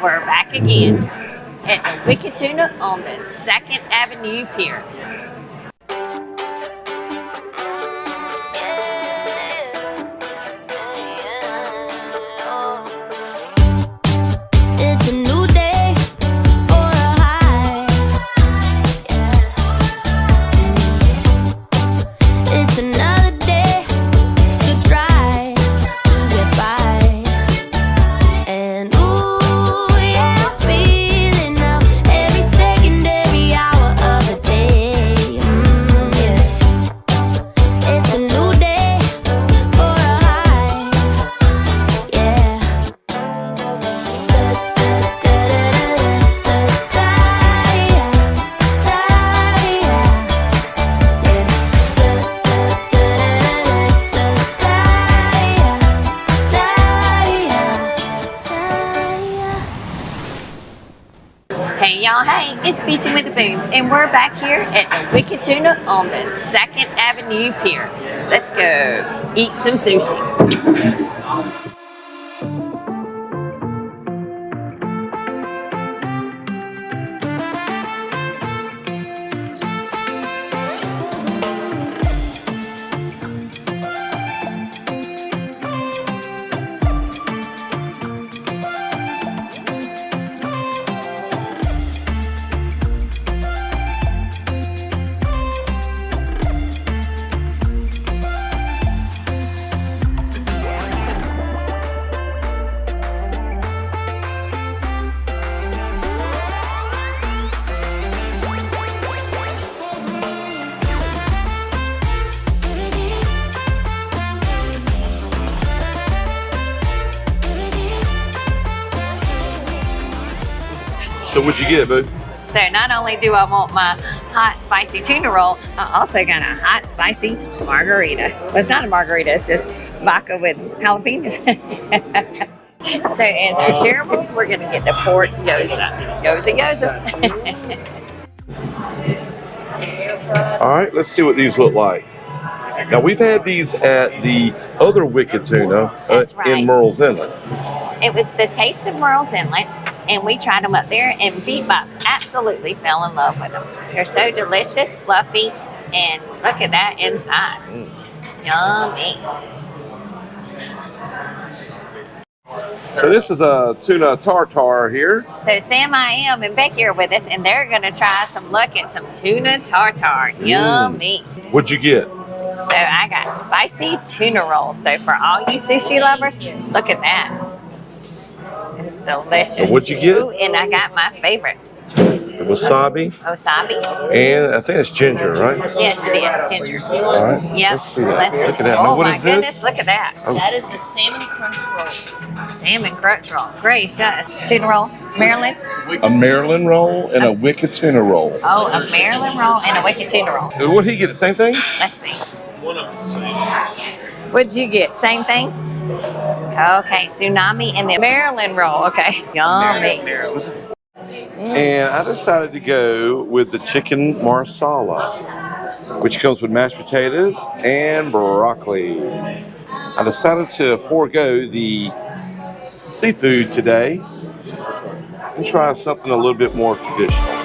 we're back again at the Wicked Tuna on the 2nd Avenue Pier. It's a new day for a high. It's another day to try to get by. And ooh, yeah, I'm feeling now every second, every hour of the day. Yeah. It's a new day for a high. Yeah. Hey y'all, hey, it's Beachin With The Boones, and we're back here at the Wicked Tuna on the 2nd Avenue Pier. Let's go eat some sushi. So what'd you get, boo? So not only do I want my hot spicy tuna roll, I also got a hot spicy margarita. Well, it's not a margarita, it's just vodka with jalapenos. So as our shareables, we're gonna get the pork gyoza. Gyoza. All right, let's see what these look like. Now we've had these at the other Wicked Tuna That's right. in Myrtle's Inlet. It was the taste of Myrtle's Inlet, and we tried them up there, and Beatbox absolutely fell in love with them. They're so delicious, fluffy, and look at that inside. Yummy. So this is a tuna tartare here. So Sam, I Am, and Becky are with us, and they're gonna try some look at some tuna tartare. Yummy. What'd you get? So I got spicy tuna rolls. So for all you sushi lovers, look at that. It's delicious. And what'd you get? Ooh, and I got my favorite, The wasabi. wasabi. And I think it's ginger, right? Yes, it is ginger. All right. Yep. Let's see that. Let's- Look at that. Oh Now, what my is this? goodness, look at that. That is the salmon crunch roll. Salmon crunch roll. Gracious. Tuna roll. Maryland. A Maryland roll and a Wicked Tuna roll. Oh, a Maryland roll and a Wicked Tuna roll. What'd he get? The same thing? Let's see. What'd you get? Same thing? Okay, tsunami and the Maryland roll. Okay. Yummy. And I decided to go with the chicken marsala, which comes with mashed potatoes and broccoli. I decided to forego the seafood today and try something a little bit more traditional.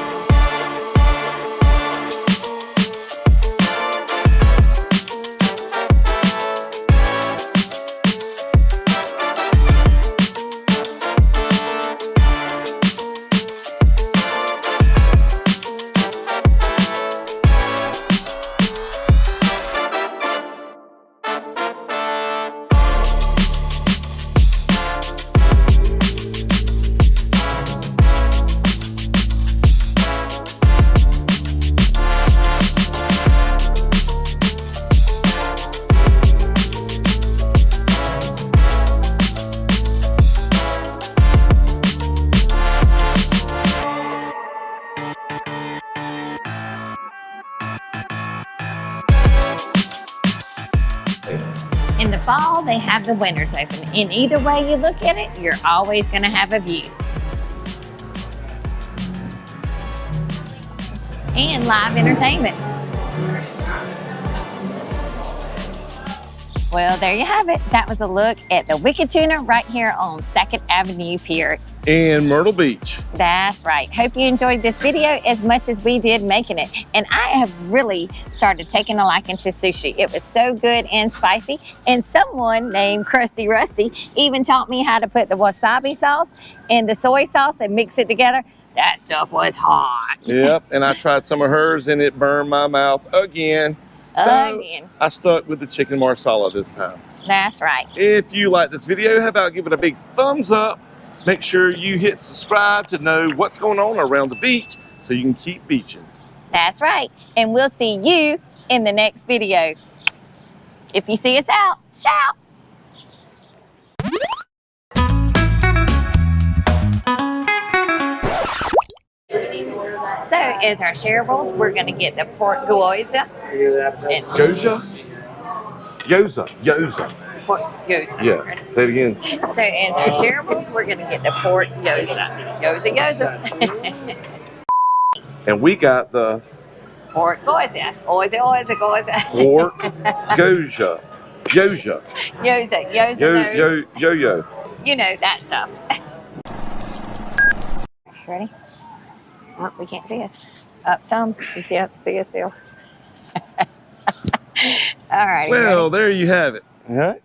In the fall, they have the winters open. And either way you look at it, you're always going to have a view. And live entertainment. Well, there you have it. That was a look at the Wicked Tuna right here on 2nd Avenue Pier. In Myrtle Beach. That's right. Hope you enjoyed this video as much as we did making it. And I have really started taking a liking to sushi. It was so good and spicy. And someone named Krusty Rusty even taught me how to put the wasabi sauce and the soy sauce and mix it together. That stuff was hot. Yep, and I tried some of hers and it burned my mouth again. So Again. I stuck with the chicken marsala this time. That's right. If you like this video, how about give it a big thumbs up? Make sure you hit subscribe to know what's going on around the beach so you can keep beaching. That's right. And we'll see you in the next video. If you see us out, shout. So as our shareables, we're going to get the pork gyoza. And Gyoza? Gyoza. pork gyoza. Yeah, say it again. So as our shareables, we're going to get the pork gyoza. Gyoza. And we got the Pork gyoza. Gyoza. pork gyoza. Gyoza. Gyoza. Yo-yo. You know that stuff. Ready? Oh, we can't see us. Up some. You see us still. All right. Well, there you have it. All right.